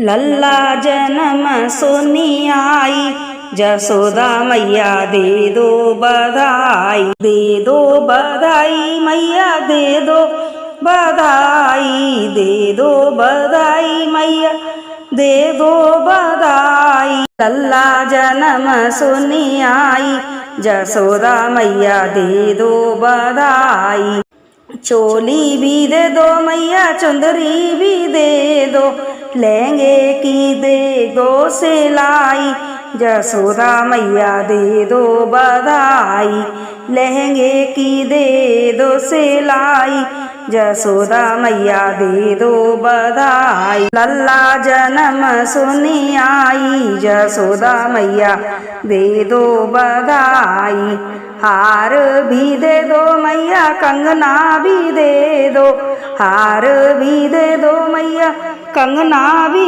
लल्ला जन्म सुनी आई, जसोदा मैया दे दो बधाई, दे दो बधाई मैया दे दो बधाई, दे दो बधाई मैया दे दो बधाई। लल्ला जन्म सुनी आई, जसोदा मैया दे दो बधाई। चोली भी दे दो मैया, चुंदरी भी दे दो, लहंगे की दे दो सिलाई, जसोदा मैया दे दो बधाई। लहंगे की दे दो सिलाई, जसोदा मैया दे दो बधाई। लल्ला जन्म सुनी आई, जसोदा मैया दे दो बधाई। हार भी दे दो मैया, कंगना भी दे दो, हार भी दे दो मैया, कंगना भी